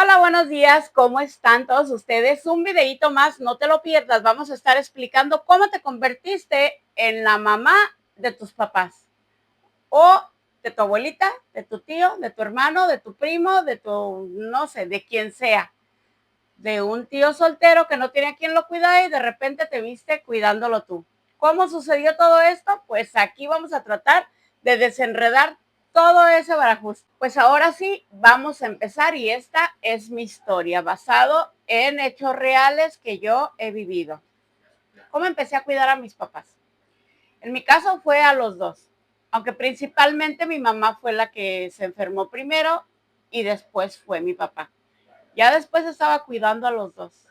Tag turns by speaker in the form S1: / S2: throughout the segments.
S1: Hola, buenos días, ¿cómo están todos ustedes? Un videíto más, no te lo pierdas, vamos a estar explicando cómo te convertiste en la mamá de tus papás o de tu abuelita, de tu tío, de tu hermano, de tu primo, de tu, no sé, de quien sea, de un tío soltero que no tiene a quien lo cuidar y de repente te viste cuidándolo tú. ¿Cómo sucedió todo esto? Pues aquí vamos a tratar de desenredar todo ese barajuste. Pues ahora sí, vamos a empezar y esta es mi historia basado en hechos reales que yo he vivido. ¿Cómo empecé a cuidar a mis papás? En mi caso fue a los dos, aunque principalmente mi mamá fue la que se enfermó primero y después fue mi papá. Ya después estaba cuidando a los dos.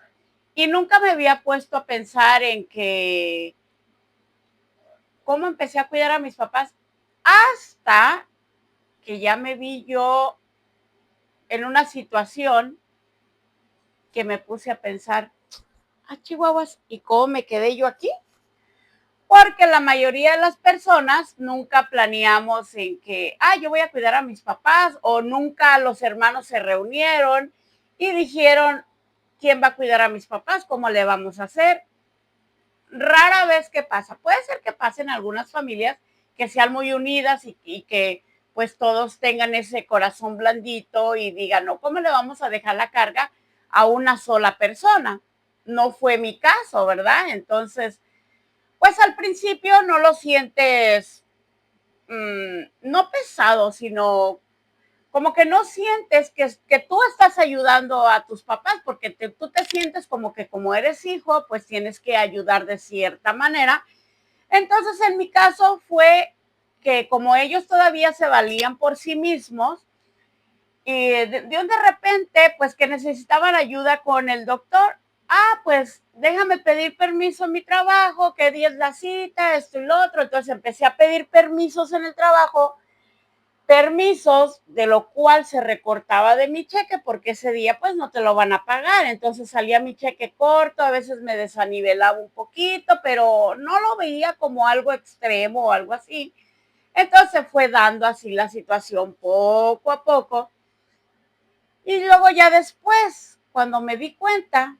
S1: Y nunca me había puesto a pensar en que cómo empecé a cuidar a mis papás hasta que ya me vi yo en una situación que me puse a pensar, chihuahuas, ¿y cómo me quedé yo aquí? Porque la mayoría de las personas nunca planeamos en que, yo voy a cuidar a mis papás, o nunca los hermanos se reunieron y dijeron, ¿quién va a cuidar a mis papás? ¿Cómo le vamos a hacer? Rara vez que pasa. Puede ser que pase en algunas familias que sean muy unidas y que pues todos tengan ese corazón blandito y digan, no, ¿cómo le vamos a dejar la carga a una sola persona? No fue mi caso, ¿verdad? Entonces, pues al principio no lo sientes, no pesado, sino como que no sientes que tú estás ayudando a tus papás, porque tú te sientes como que como eres hijo, pues tienes que ayudar de cierta manera. Entonces, en mi caso fue que como ellos todavía se valían por sí mismos, y de repente, pues que necesitaban ayuda con el doctor. Pues déjame pedir permiso en mi trabajo, qué día es la cita, esto y lo otro. Entonces empecé a pedir permisos en el trabajo, permisos de lo cual se recortaba de mi cheque porque ese día pues no te lo van a pagar. Entonces salía mi cheque corto, a veces me desanivelaba un poquito, pero no lo veía como algo extremo o algo así. Entonces fue dando así la situación poco a poco. Y luego ya después, cuando me di cuenta,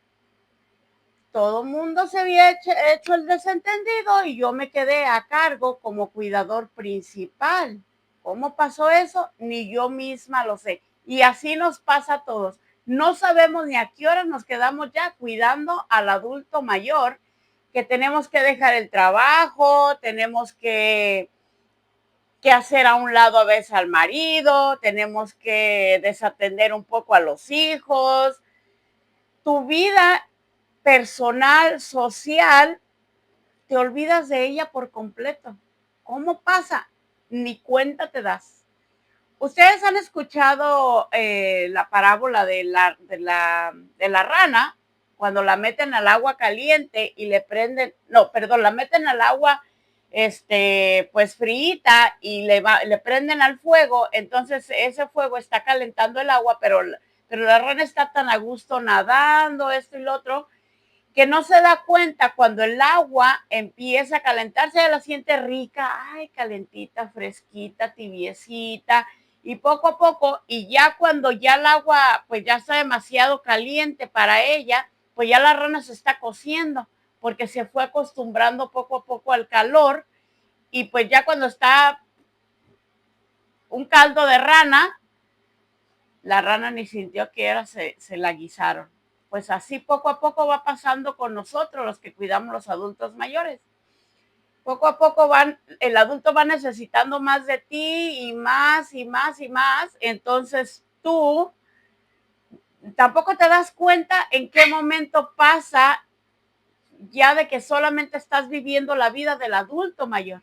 S1: todo el mundo se había hecho el desentendido y yo me quedé a cargo como cuidador principal. ¿Cómo pasó eso? Ni yo misma lo sé. Y así nos pasa a todos. No sabemos ni a qué hora nos quedamos ya cuidando al adulto mayor, que tenemos que dejar el trabajo, tenemos que hacer a un lado a veces al marido, tenemos que desatender un poco a los hijos. Tu vida personal, social, te olvidas de ella por completo. ¿Cómo pasa? Ni cuenta te das. Ustedes han escuchado la parábola de la rana, cuando la meten al agua caliente y le prenden, no, perdón, la meten al agua, pues frita y le prenden al fuego. Entonces ese fuego está calentando el agua, pero la rana está tan a gusto nadando, esto y lo otro, que no se da cuenta cuando el agua empieza a calentarse, ella la siente rica, calentita, fresquita, tibiecita, y poco a poco, y ya cuando ya el agua pues ya está demasiado caliente para ella, pues ya la rana se está cociendo, porque se fue acostumbrando poco a poco al calor, y pues ya cuando está un caldo de rana, la rana ni sintió que era, se la guisaron. Pues así poco a poco va pasando con nosotros, los que cuidamos los adultos mayores. Poco a poco el adulto va necesitando más de ti y más y más y más. Entonces tú tampoco te das cuenta en qué momento pasa ya de que solamente estás viviendo la vida del adulto mayor.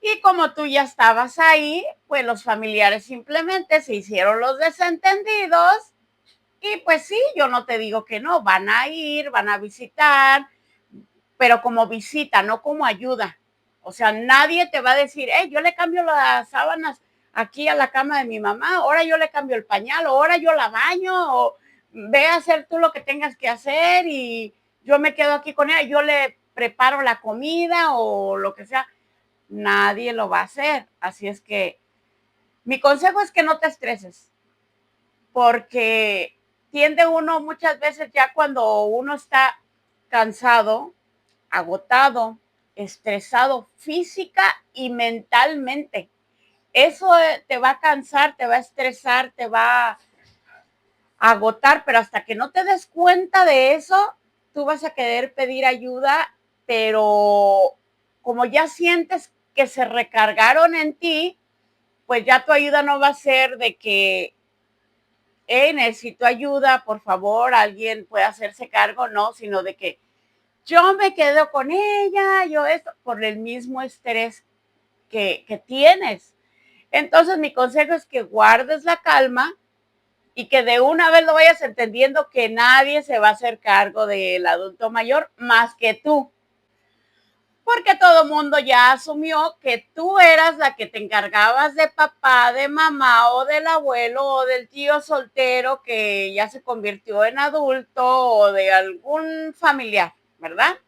S1: Y como tú ya estabas ahí, pues los familiares simplemente se hicieron los desentendidos. Y pues sí, yo no te digo que no, van a ir, van a visitar, pero como visita, no como ayuda. O sea, nadie te va a decir, yo le cambio las sábanas aquí a la cama de mi mamá, ahora yo le cambio el pañal, ahora yo la baño, o ve a hacer tú lo que tengas que hacer y yo me quedo aquí con ella, yo le preparo la comida o lo que sea. Nadie lo va a hacer. Así es que mi consejo es que no te estreses, porque tiende uno muchas veces ya cuando uno está cansado, agotado, estresado física y mentalmente. Eso te va a cansar, te va a estresar, te va a agotar, pero hasta que no te des cuenta de eso, tú vas a querer pedir ayuda, pero como ya sientes que se recargaron en ti, pues ya tu ayuda no va a ser de que, necesito ayuda, por favor, alguien puede hacerse cargo, no, sino de que yo me quedo con ella, yo esto, por el mismo estrés que tienes. Entonces, mi consejo es que guardes la calma y que de una vez lo vayas entendiendo que nadie se va a hacer cargo del adulto mayor más que tú. Porque todo el mundo ya asumió que tú eras la que te encargabas de papá, de mamá o del abuelo o del tío soltero que ya se convirtió en adulto o de algún familiar, ¿verdad?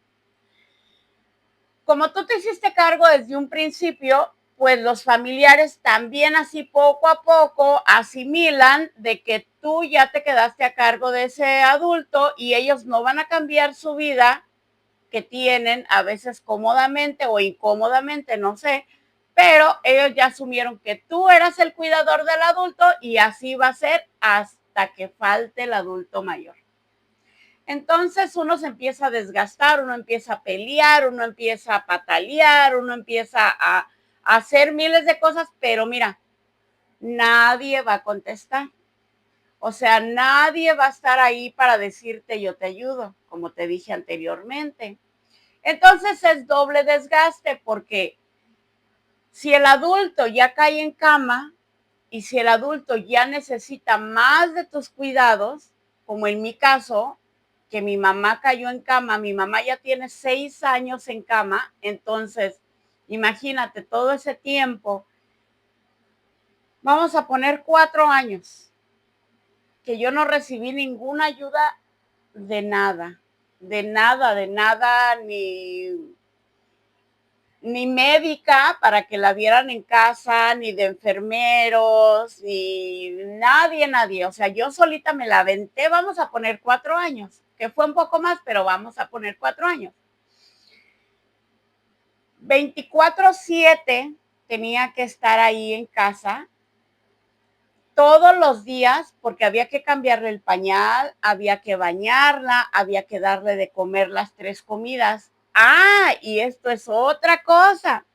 S1: Como tú te hiciste cargo desde un principio, pues los familiares también así poco a poco asimilan de que tú ya te quedaste a cargo de ese adulto y ellos no van a cambiar su vida que tienen, a veces cómodamente o incómodamente, no sé, pero ellos ya asumieron que tú eras el cuidador del adulto y así va a ser hasta que falte el adulto mayor. Entonces uno se empieza a desgastar, uno empieza a pelear, uno empieza a patalear, uno empieza a hacer miles de cosas, pero mira, nadie va a contestar. O sea, nadie va a estar ahí para decirte yo te ayudo, como te dije anteriormente. Entonces es doble desgaste porque si el adulto ya cae en cama y si el adulto ya necesita más de tus cuidados, como en mi caso, que mi mamá cayó en cama, mi mamá ya tiene 6 años en cama, entonces imagínate todo ese tiempo, vamos a poner 4 años, que yo no recibí ninguna ayuda de nada, de nada, de nada, ni médica para que la vieran en casa, ni de enfermeros, ni nadie. O sea, yo solita me la aventé, vamos a poner 4 años, que fue un poco más, pero vamos a poner 4 años. 24/7 tenía que estar ahí en casa todos los días porque había que cambiarle el pañal, había que bañarla, había que darle de comer las 3 comidas. Ah, y esto es otra cosa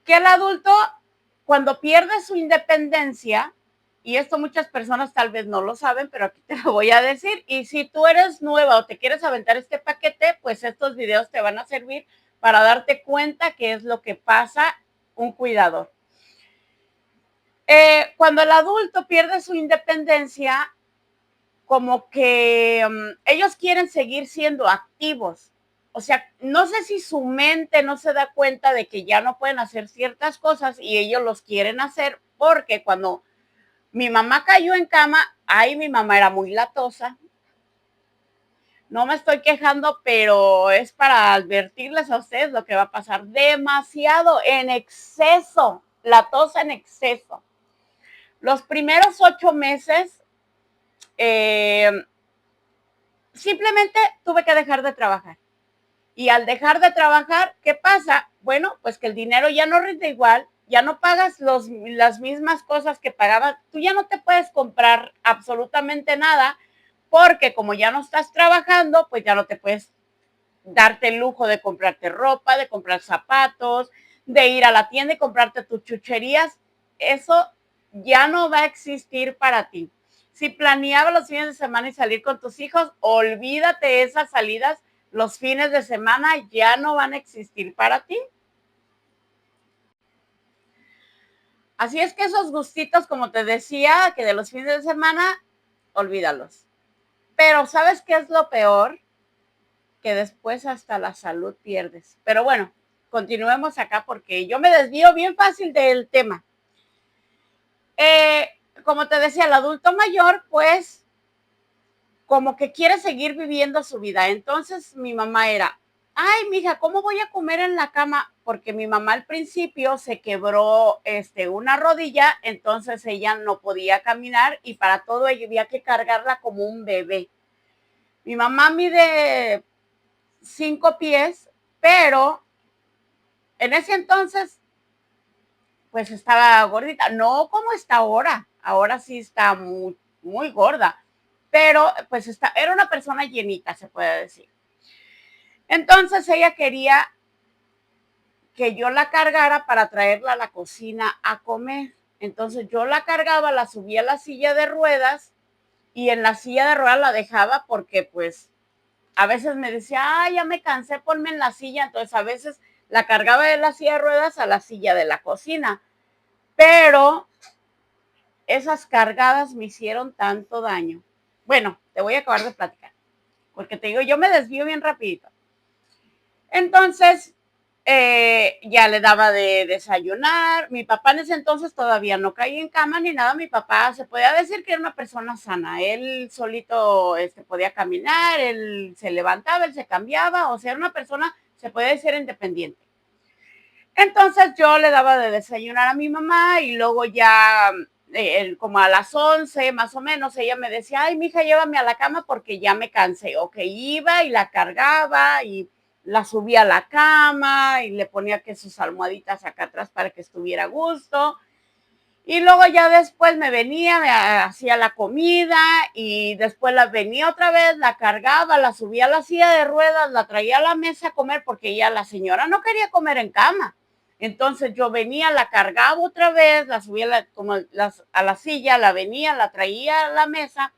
S1: que el adulto, cuando pierde su independencia, y esto muchas personas tal vez no lo saben, pero aquí te lo voy a decir, y si tú eres nueva o te quieres aventar este paquete, pues estos videos te van a servir para darte cuenta qué es lo que pasa un cuidador. Cuando el adulto pierde su independencia, como que ellos quieren seguir siendo activos. O sea, no sé si su mente no se da cuenta de que ya no pueden hacer ciertas cosas y ellos los quieren hacer porque cuando mi mamá cayó en cama, ay, mi mamá era muy latosa. No me estoy quejando, pero es para advertirles a ustedes lo que va a pasar. Demasiado, en exceso, latosa en exceso. Los primeros 8 meses, eh, simplemente tuve que dejar de trabajar. Y al dejar de trabajar, ¿qué pasa? Bueno, pues que el dinero ya no rinde igual, ya no pagas las mismas cosas que pagabas, tú ya no te puedes comprar absolutamente nada porque como ya no estás trabajando, pues ya no te puedes darte el lujo de comprarte ropa, de comprar zapatos, de ir a la tienda y comprarte tus chucherías. Eso ya no va a existir para ti. Si planeabas los fines de semana y salir con tus hijos, olvídate esas salidas. Los fines de semana ya no van a existir para ti. Así es que esos gustitos, como te decía, que de los fines de semana, olvídalos. Pero ¿sabes qué es lo peor? Que después hasta la salud pierdes. Pero bueno, continuemos acá porque yo me desvío bien fácil del tema. Eh, como te decía, el adulto mayor, pues, como que quiere seguir viviendo su vida. Entonces mi mamá era, ay, mija, ¿cómo voy a comer en la cama? Porque mi mamá al principio se quebró una rodilla, entonces ella no podía caminar y para todo ella había que cargarla como un bebé. Mi mamá mide 5 pies, pero en ese entonces pues estaba gordita, no como está ahora, ahora sí está muy, muy gorda, pero pues era una persona llenita, se puede decir. Entonces ella quería que yo la cargara para traerla a la cocina a comer. Entonces yo la cargaba, la subía a la silla de ruedas y en la silla de ruedas la dejaba porque pues a veces me decía, ay, ya me cansé, ponme en la silla. Entonces a veces la cargaba de la silla de ruedas a la silla de la cocina. Pero esas cargadas me hicieron tanto daño. Bueno, te voy a acabar de platicar, porque te digo, yo me desvío bien rapidito. Entonces, ya le daba de desayunar. Mi papá en ese entonces todavía no caía en cama ni nada. Mi papá se podía decir que era una persona sana. Él solito podía caminar, él se levantaba, él se cambiaba. O sea, era una persona, se podía decir, independiente. Entonces yo le daba de desayunar a mi mamá y luego ya como a las 11 más o menos ella me decía, ay, mija, llévame a la cama porque ya me cansé. Ok, iba y la cargaba y la subía a la cama y le ponía que sus almohaditas acá atrás para que estuviera a gusto. Y luego ya después me venía, me hacía la comida y después la venía otra vez, la cargaba, la subía a la silla de ruedas, la traía a la mesa a comer porque ya la señora no quería comer en cama. Entonces yo venía, la cargaba otra vez, la subía a la silla, la venía, la traía a la mesa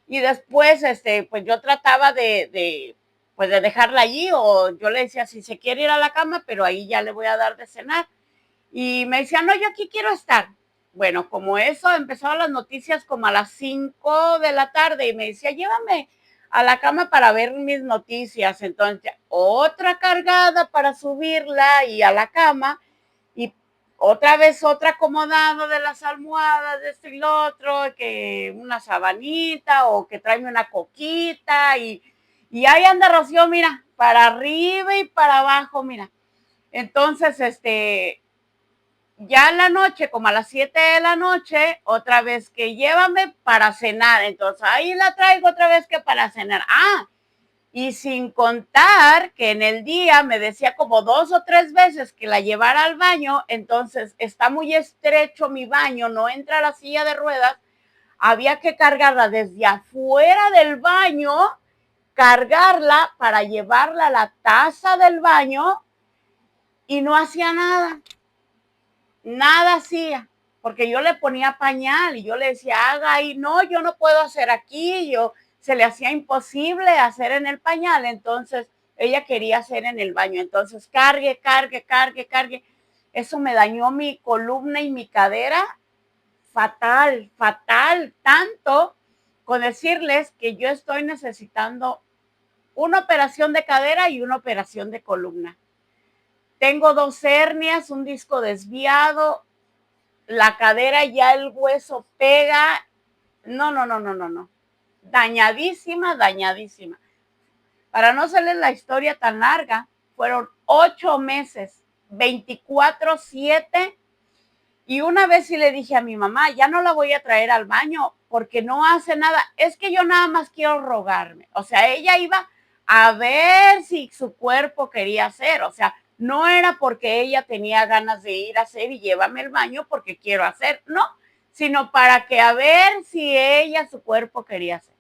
S1: y después pues yo trataba pues de dejarla allí o yo le decía si se quiere ir a la cama, pero ahí ya le voy a dar de cenar. Y me decía, no, yo aquí quiero estar. Bueno, como eso, empezaron las noticias como a las 5 de la tarde y me decía, llévame a la cama para ver mis noticias. Entonces, otra cargada para subirla y a la cama y otra vez otra acomodada de las almohadas, de este y lo otro, que una sabanita o que tráeme una coquita y ahí anda Rocío, mira, para arriba y para abajo, mira. Entonces, ya en la noche, como a las 7 de la noche, otra vez que llévame para cenar. Entonces ahí la traigo otra vez que para cenar. Ah, y sin contar que en el día me decía como 2 o 3 veces que la llevara al baño, entonces está muy estrecho mi baño, no entra la silla de ruedas, había que cargarla desde afuera del baño, cargarla para llevarla a la taza del baño y no hacía nada. Nada hacía, porque yo le ponía pañal y yo le decía, haga ahí, no, yo no puedo hacer aquí, se le hacía imposible hacer en el pañal, entonces ella quería hacer en el baño, entonces cargue, cargue, cargue, cargue, eso me dañó mi columna y mi cadera fatal, fatal, tanto con decirles que yo estoy necesitando una operación de cadera y una operación de columna. Tengo 2 hernias, un disco desviado, la cadera ya el hueso pega. No, no, no, no, no, no. Dañadísima, dañadísima. Para no hacerles la historia tan larga, fueron 8 meses, 24/7. Y una vez sí le dije a mi mamá, ya no la voy a traer al baño porque no hace nada. Es que yo nada más quiero rogarme. O sea, ella iba a ver si su cuerpo quería hacer. O sea, no era porque ella tenía ganas de ir a hacer y llévame al baño porque quiero hacer. No, sino para que a ver si ella, su cuerpo quería hacer.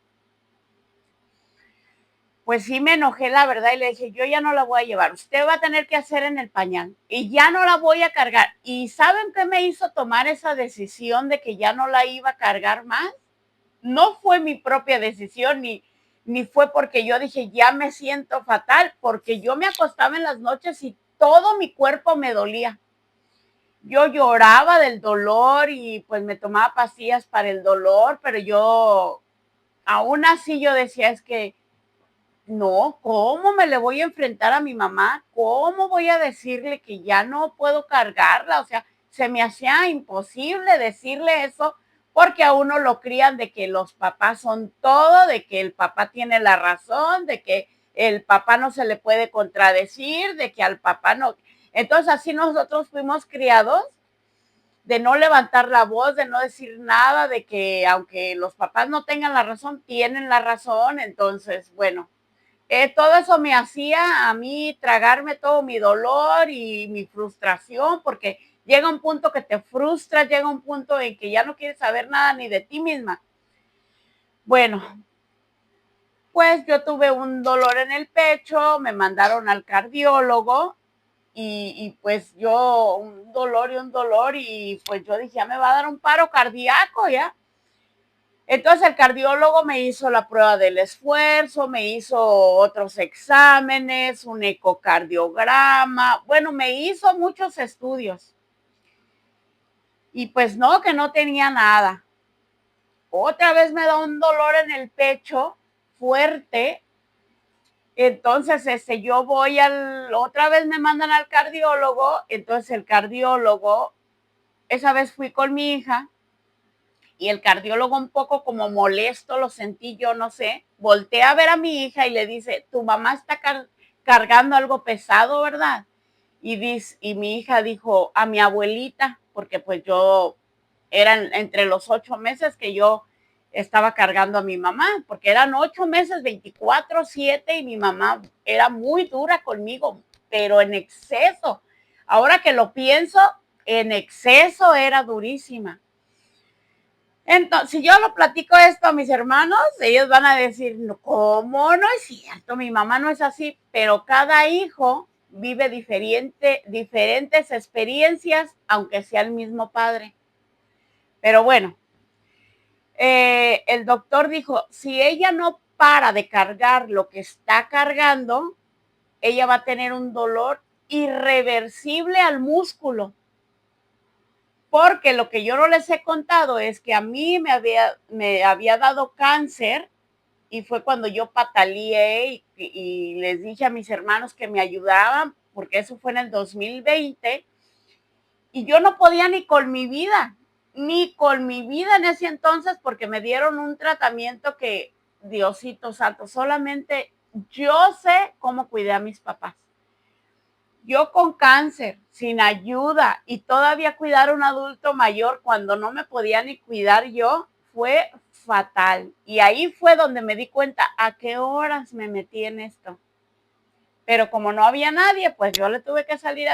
S1: Pues sí me enojé, la verdad, y le dije, yo ya no la voy a llevar, usted va a tener que hacer en el pañal y ya no la voy a cargar. ¿Y saben qué me hizo tomar esa decisión de que ya no la iba a cargar más? No fue mi propia decisión, ni fue porque yo dije, ya me siento fatal, porque yo me acostaba en las noches y todo mi cuerpo me dolía. Yo lloraba del dolor y pues me tomaba pastillas para el dolor, pero yo, aún así yo decía, es que no, ¿cómo me le voy a enfrentar a mi mamá? ¿Cómo voy a decirle que ya no puedo cargarla? O sea, se me hacía imposible decirle eso porque a uno lo crían de que los papás son todo, de que el papá tiene la razón, de que el papá no se le puede contradecir, de que al papá no. Entonces así nosotros fuimos criados, de no levantar la voz, de no decir nada, de que aunque los papás no tengan la razón, tienen la razón. Entonces, bueno, todo eso me hacía a mí tragarme todo mi dolor y mi frustración, porque llega un punto que te frustras, llega un punto en que ya no quieres saber nada ni de ti misma. Bueno, pues yo tuve un dolor en el pecho, me mandaron al cardiólogo y pues yo un dolor y pues yo dije, ya me va a dar un paro cardíaco ya. Entonces el cardiólogo me hizo la prueba del esfuerzo, me hizo otros exámenes, un ecocardiograma, bueno, me hizo muchos estudios. Y pues no, que no tenía nada. Otra vez me da un dolor en el pecho fuerte. Entonces, yo voy otra vez me mandan al cardiólogo. Entonces el cardiólogo, esa vez fui con mi hija. Y el cardiólogo un poco como molesto, lo sentí yo, no sé, volteé a ver a mi hija y le dice, tu mamá está cargando algo pesado, ¿verdad? Y mi hija dijo, a mi abuelita, porque pues yo, eran entre los 8 meses que yo estaba cargando a mi mamá, porque eran 8 meses, 24/7, y mi mamá era muy dura conmigo, pero en exceso. Ahora que lo pienso, en exceso era durísima. Entonces, si yo lo platico esto a mis hermanos, ellos van a decir, no, ¿cómo? No es cierto, mi mamá no es así, pero cada hijo vive diferentes experiencias, aunque sea el mismo padre. Pero bueno, el doctor dijo, si ella no para de cargar lo que está cargando, ella va a tener un dolor irreversible al músculo. Porque lo que yo no les he contado es que a mí me había dado cáncer y fue cuando yo pataleé y les dije a mis hermanos que me ayudaban, porque eso fue en el 2020, y yo no podía ni con mi vida en ese entonces, porque me dieron un tratamiento que, Diosito santo, solamente yo sé cómo cuidé a mis papás. Yo con cáncer, sin ayuda y todavía cuidar a un adulto mayor cuando no me podía ni cuidar yo, fue fatal. Y ahí fue donde me di cuenta a qué horas me metí en esto. Pero como no había nadie, pues yo le tuve que salir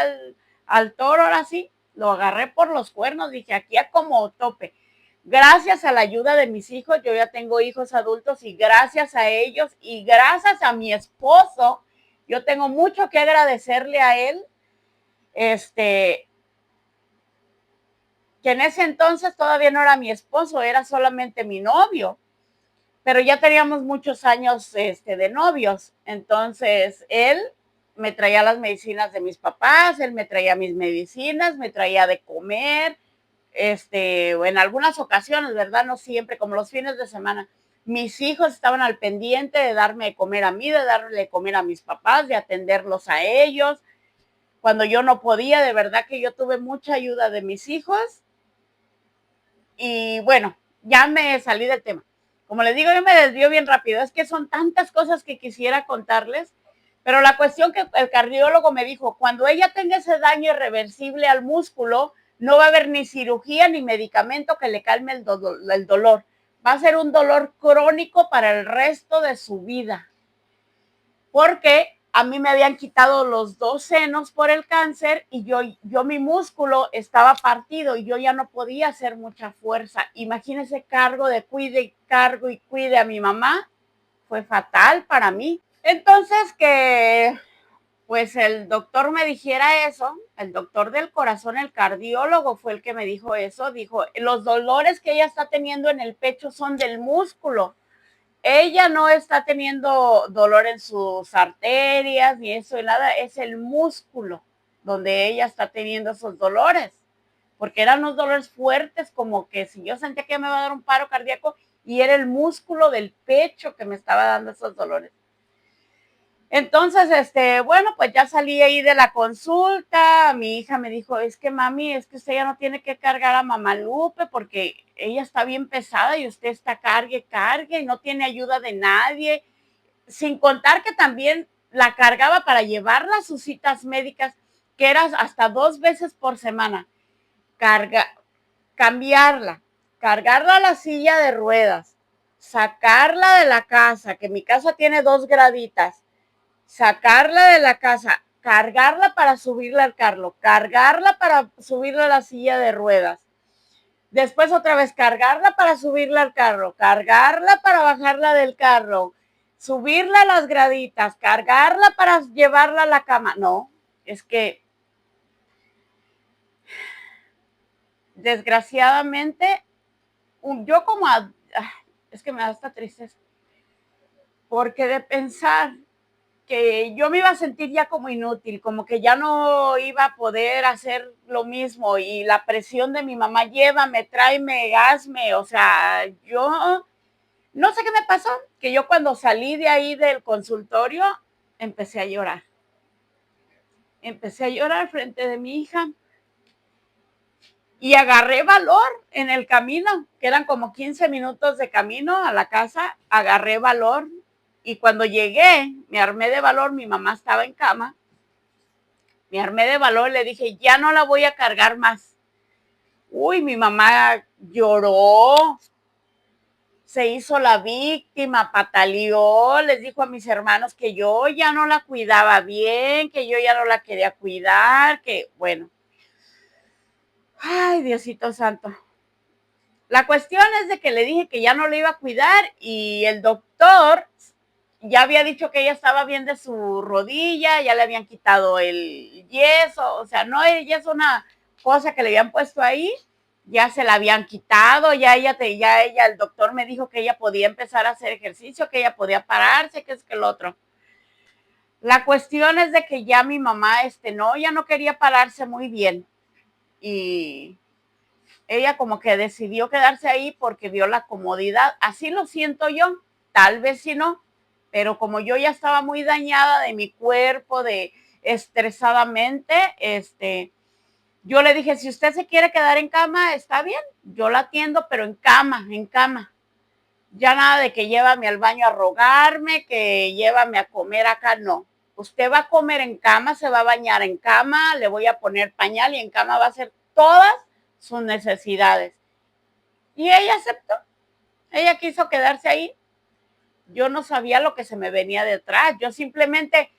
S1: al toro, ahora sí, lo agarré por los cuernos, dije, aquí a como tope. Gracias a la ayuda de mis hijos, yo ya tengo hijos adultos y gracias a ellos y gracias a mi esposo, yo tengo mucho que agradecerle a él, que en ese entonces todavía no era mi esposo, era solamente mi novio, pero ya teníamos muchos años de novios. Entonces él me traía las medicinas de mis papás, él me traía mis medicinas, me traía de comer, en algunas ocasiones, ¿verdad? No siempre, como los fines de semana. Mis hijos estaban al pendiente de darme de comer a mí, de darle de comer a mis papás, de atenderlos a ellos. Cuando yo no podía, de verdad que yo tuve mucha ayuda de mis hijos. Y bueno, ya me salí del tema. Como les digo, yo me desvío bien rápido. Es que son tantas cosas que quisiera contarles. Pero la cuestión que el cardiólogo me dijo, cuando ella tenga ese daño irreversible al músculo, no va a haber ni cirugía ni medicamento que le calme el dolor. Va a ser un dolor crónico para el resto de su vida. Porque a mí me habían quitado los 2 senos por el cáncer y yo mi músculo estaba partido y yo ya no podía hacer mucha fuerza. Imagínense, cargo de cargo y cuide a mi mamá. Fue fatal para mí. Entonces que pues el doctor me dijera eso, el doctor del corazón, el cardiólogo fue el que me dijo eso, dijo, los dolores que ella está teniendo en el pecho son del músculo. Ella no está teniendo dolor en sus arterias ni eso, nada, es el músculo donde ella está teniendo esos dolores, porque eran unos dolores fuertes, como que si yo sentía que me iba a dar un paro cardíaco y era el músculo del pecho que me estaba dando esos dolores. Entonces, bueno, pues ya salí ahí de la consulta, mi hija me dijo, es que mami, es que usted ya no tiene que cargar a mamá Lupe porque ella está bien pesada y usted está cargue y no tiene ayuda de nadie. sin contar que también la cargaba para llevarla a sus citas médicas, que eran hasta 2 veces por semana. Carga, cambiarla, cargarla a la silla de ruedas, sacarla de la casa, que mi casa tiene 2 graditas, sacarla de la casa, cargarla para subirla al carro, cargarla para subirla a la silla de ruedas. Después otra vez cargarla para subirla al carro, cargarla para bajarla del carro, subirla a las graditas, cargarla para llevarla a la cama. No, es que desgraciadamente yo como es que me da esta tristeza, porque de pensar que yo me iba a sentir ya como inútil, como que ya no iba a poder hacer lo mismo y la presión de mi mamá, llévame, tráeme, hazme, o sea, yo no sé qué me pasó, que yo cuando salí de ahí del consultorio empecé a llorar. Empecé a llorar frente de mi hija y agarré valor en el camino, que eran como 15 minutos de camino a la casa, agarré valor y cuando llegué, me armé de valor, mi mamá estaba en cama, me armé de valor, le dije, ya no la voy a cargar más. Uy, mi mamá lloró, se hizo la víctima, pataleó, les dijo a mis hermanos que yo ya no la cuidaba bien, que yo ya no la quería cuidar, que bueno. Ay, Diosito Santo. La cuestión es de que le dije que ya no le iba a cuidar y el doctor ya había dicho que ella estaba bien de su rodilla, ya le habían quitado el yeso, o sea, no es una cosa que le habían puesto ahí, ya se la habían quitado, ya ella, el doctor me dijo que ella podía empezar a hacer ejercicio, que ella podía pararse, que es que el otro. La cuestión es de que ya mi mamá, ya no quería pararse muy bien y ella como que decidió quedarse ahí porque vio la comodidad. Así lo siento yo, tal vez si no, pero como yo ya estaba muy dañada de mi cuerpo, de estresadamente, yo le dije, si usted se quiere quedar en cama, está bien, yo la atiendo, pero en cama, en cama. Ya nada de que llévame al baño a rogarme, que llévame a comer acá, no. Usted va a comer en cama, se va a bañar en cama, le voy a poner pañal y en cama va a hacer todas sus necesidades. Y ella aceptó, ella quiso quedarse ahí. Yo no sabía lo que se me venía detrás, yo simplemente,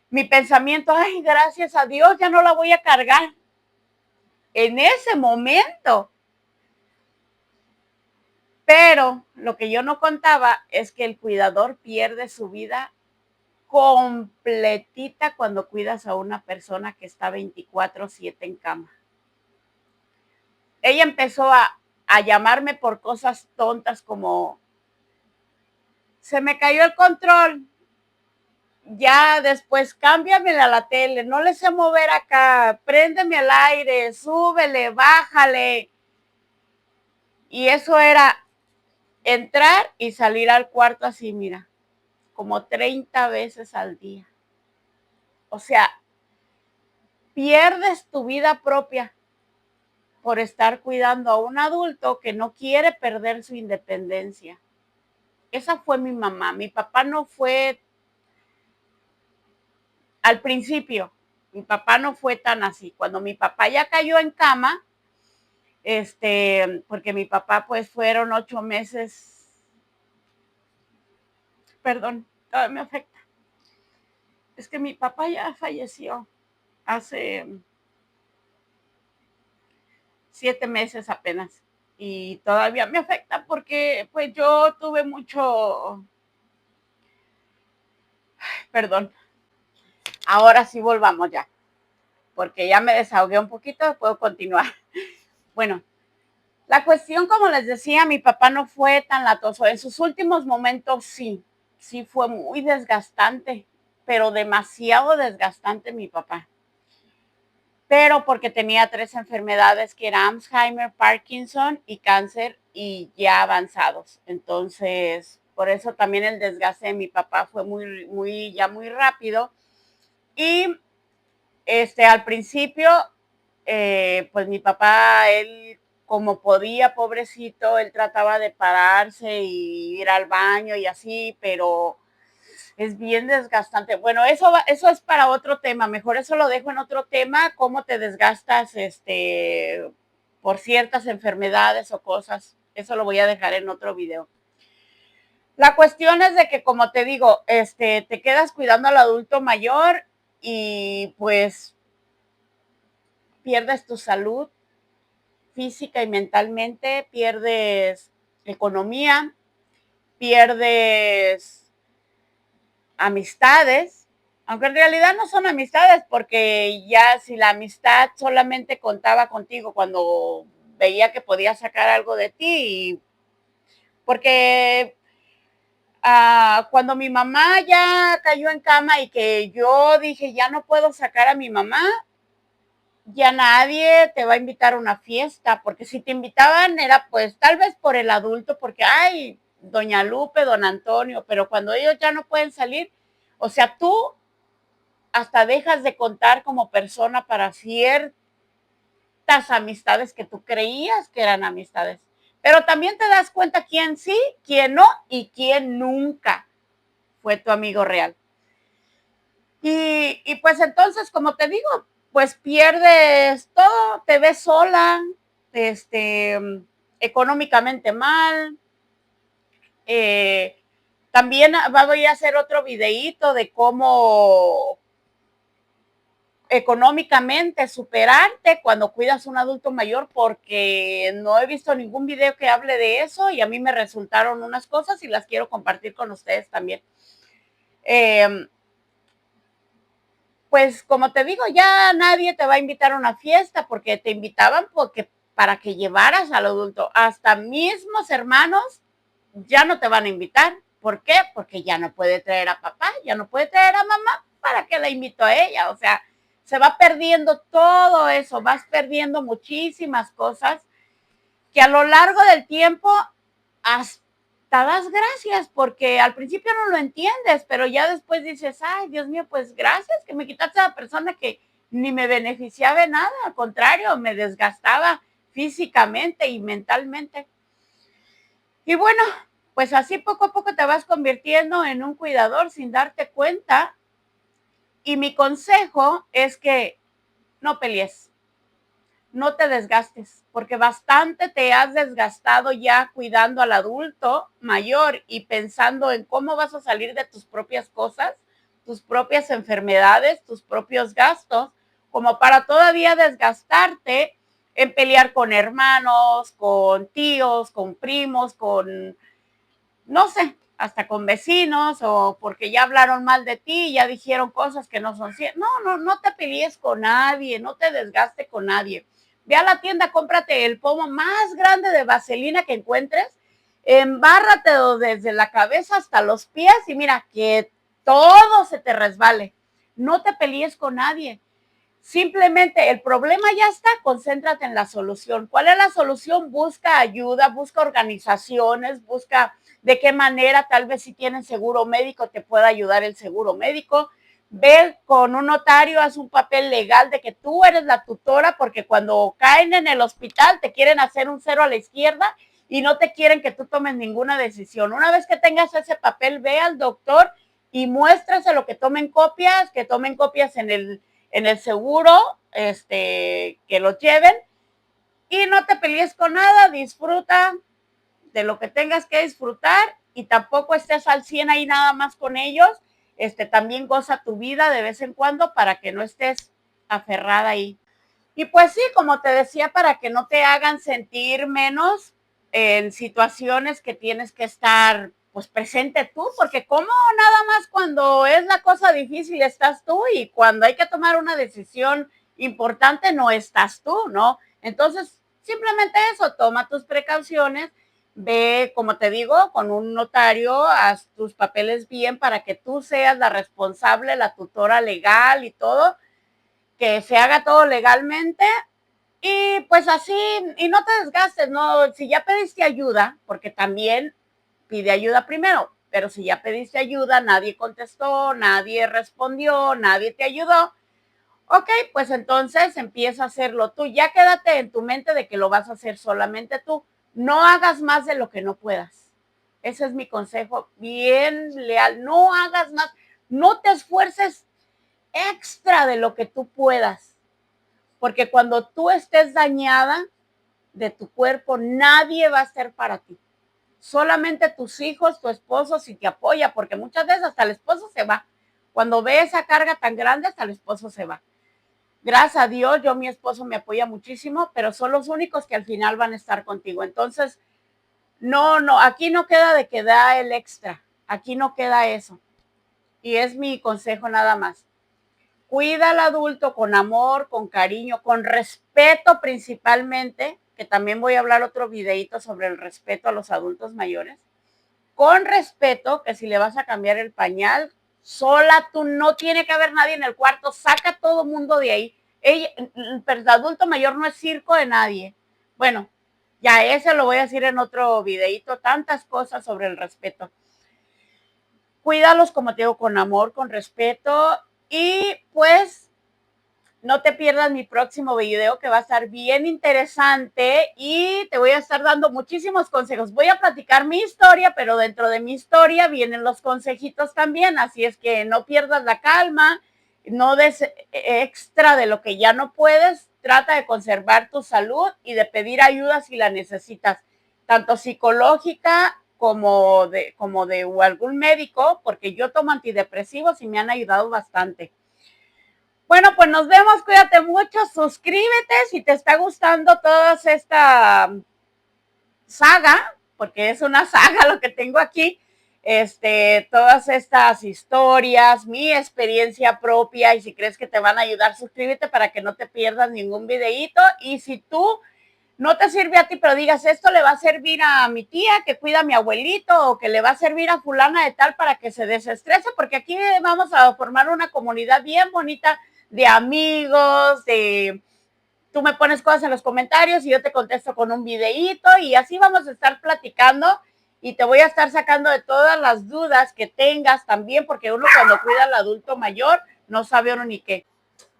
S1: mi pensamiento, ay, gracias a Dios, ya no la voy a cargar. En ese momento. Pero lo que yo no contaba es que el cuidador pierde su vida completita cuando cuidas a una persona que está 24/7 en cama. Ella empezó a llamarme por cosas tontas como, se me cayó el control, ya después cámbiamela a la tele, no le sé mover acá, préndeme al aire, súbele, bájale. Y eso era entrar y salir al cuarto así, mira, como 30 veces al día. O sea, pierdes tu vida propia por estar cuidando a un adulto que no quiere perder su independencia. Esa fue mi mamá. Mi papá no fue, al principio, mi papá no fue tan así. Cuando mi papá ya cayó en cama, porque mi papá pues fueron 8 meses, perdón, todavía me afecta. Es que mi papá ya falleció hace 7 meses apenas y todavía me afecta porque pues yo tuve mucho, perdón, ahora sí volvamos ya, porque ya me desahogué un poquito, puedo continuar. Bueno, la cuestión, como les decía, mi papá no fue tan latoso. En sus últimos momentos sí fue muy desgastante, pero demasiado desgastante mi papá. Pero porque tenía 3 enfermedades que eran Alzheimer, Parkinson y cáncer y ya avanzados. Entonces, por eso también el desgaste de mi papá fue ya muy rápido. Y al principio, pues mi papá, él como podía, pobrecito, él trataba de pararse y ir al baño y así, pero Es bien desgastante. Bueno, eso es para otro tema. Mejor eso lo dejo en otro tema, cómo te desgastas, por ciertas enfermedades o cosas. Eso lo voy a dejar en otro video. La cuestión es de que, como te digo, te quedas cuidando al adulto mayor y pues pierdes tu salud física y mentalmente, pierdes economía, pierdes amistades, aunque en realidad no son amistades, porque ya si la amistad solamente contaba contigo cuando veía que podía sacar algo de ti, porque cuando mi mamá ya cayó en cama y que yo dije, ya no puedo sacar a mi mamá, ya nadie te va a invitar a una fiesta, porque si te invitaban era pues tal vez por el adulto, porque ay, doña Lupe, don Antonio, pero cuando ellos ya no pueden salir, o sea, tú hasta dejas de contar como persona para ciertas amistades que tú creías que eran amistades. Pero también te das cuenta quién sí, quién no y quién nunca fue tu amigo real. Y pues entonces, como te digo, pues pierdes todo, te ves sola, este, económicamente mal. También voy a hacer otro videíto de cómo económicamente superarte cuando cuidas a un adulto mayor, porque no he visto ningún video que hable de eso y a mí me resultaron unas cosas y las quiero compartir con ustedes también. Pues como te digo, ya nadie te va a invitar a una fiesta porque te invitaban porque para que llevaras al adulto. Hasta mismos hermanos ya no te van a invitar. ¿Por qué? Porque ya no puede traer a papá, ya no puede traer a mamá. ¿Para qué la invito a ella? O sea, se va perdiendo todo eso, vas perdiendo muchísimas cosas que a lo largo del tiempo hasta das gracias, porque al principio no lo entiendes, pero ya después dices, ay, Dios mío, pues gracias que me quitaste a la persona que ni me beneficiaba de nada, al contrario, me desgastaba físicamente y mentalmente. Y bueno, pues así poco a poco te vas convirtiendo en un cuidador sin darte cuenta. Y mi consejo es que no pelees, no te desgastes, porque bastante te has desgastado ya cuidando al adulto mayor y pensando en cómo vas a salir de tus propias cosas, tus propias enfermedades, tus propios gastos, como para todavía desgastarte en pelear con hermanos, con tíos, con primos, con, no sé, hasta con vecinos, o porque ya hablaron mal de ti, ya dijeron cosas que no son ciertas. No te pelees con nadie, no te desgaste con nadie. Ve a la tienda, cómprate el pomo más grande de vaselina que encuentres, embárrate desde la cabeza hasta los pies y mira que todo se te resbale. No te pelees con nadie. Simplemente el problema ya está, concéntrate en la solución. ¿Cuál es la solución? Busca ayuda, busca organizaciones, busca de qué manera, tal vez si tienen seguro médico, te pueda ayudar el seguro médico. Ve con un notario, haz un papel legal de que tú eres la tutora, porque cuando caen en el hospital te quieren hacer un cero a la izquierda y no te quieren que tú tomes ninguna decisión. Una vez que tengas ese papel, ve al doctor y muéstraselo, que tomen copias en el seguro, que los lleven y no te pelees con nada, disfruta de lo que tengas que disfrutar y tampoco estés al 100 ahí nada más con ellos, también goza tu vida de vez en cuando para que no estés aferrada ahí. Y pues sí, como te decía, para que no te hagan sentir menos en situaciones que tienes que estar pues presente tú, porque como nada más cuando es la cosa difícil estás tú y cuando hay que tomar una decisión importante no estás tú, ¿no? Entonces, simplemente eso, toma tus precauciones, ve, como te digo, con un notario, haz tus papeles bien para que tú seas la responsable, la tutora legal y todo, que se haga todo legalmente y pues así, y no te desgastes, no, si ya pediste ayuda, porque también pide ayuda primero, pero si ya pediste ayuda, nadie contestó, nadie respondió, nadie te ayudó, ok, pues entonces empieza a hacerlo tú, ya quédate en tu mente de que lo vas a hacer solamente tú, no hagas más de lo que no puedas. Ese es mi consejo, bien leal. No hagas más, no te esfuerces extra de lo que tú puedas, porque cuando tú estés dañada de tu cuerpo, nadie va a ser para ti. Solamente tus hijos, tu esposo, si te apoya, porque muchas veces hasta el esposo se va. Cuando ve esa carga tan grande, hasta el esposo se va. Gracias a Dios, mi esposo me apoya muchísimo, pero son los únicos que al final van a estar contigo. Entonces, no, aquí no queda de que da el extra, aquí no queda eso. Y es mi consejo nada más. Cuida al adulto con amor, con cariño, con respeto principalmente, que también voy a hablar otro videito sobre el respeto a los adultos mayores. Con respeto, que si le vas a cambiar el pañal, sola tú, no tiene que haber nadie en el cuarto, saca todo mundo de ahí. El adulto mayor no es circo de nadie. Bueno, ya ese lo voy a decir en otro videito, tantas cosas sobre el respeto. Cuídalos, como te digo, con amor, con respeto y pues no te pierdas mi próximo video que va a estar bien interesante y te voy a estar dando muchísimos consejos. Voy a platicar mi historia, pero dentro de mi historia vienen los consejitos también, así es que no pierdas la calma, no des extra de lo que ya no puedes, trata de conservar tu salud y de pedir ayuda si la necesitas, tanto psicológica como de algún médico, porque yo tomo antidepresivos y me han ayudado bastante. Bueno, pues nos vemos, cuídate mucho, suscríbete si te está gustando toda esta saga, porque es una saga lo que tengo aquí, todas estas historias, mi experiencia propia, y si crees que te van a ayudar, suscríbete para que no te pierdas ningún videíto, y si tú no te sirve a ti, pero digas, esto le va a servir a mi tía que cuida a mi abuelito, o que le va a servir a fulana de tal para que se desestrese, porque aquí vamos a formar una comunidad bien bonita de amigos, tú me pones cosas en los comentarios y yo te contesto con un videíto y así vamos a estar platicando y te voy a estar sacando de todas las dudas que tengas también, porque uno cuando cuida al adulto mayor no sabe uno ni qué.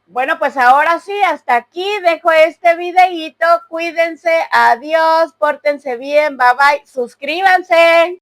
S1: Bueno, pues ahora sí, hasta aquí dejo este videíto. Cuídense, adiós, pórtense bien, bye bye, suscríbanse.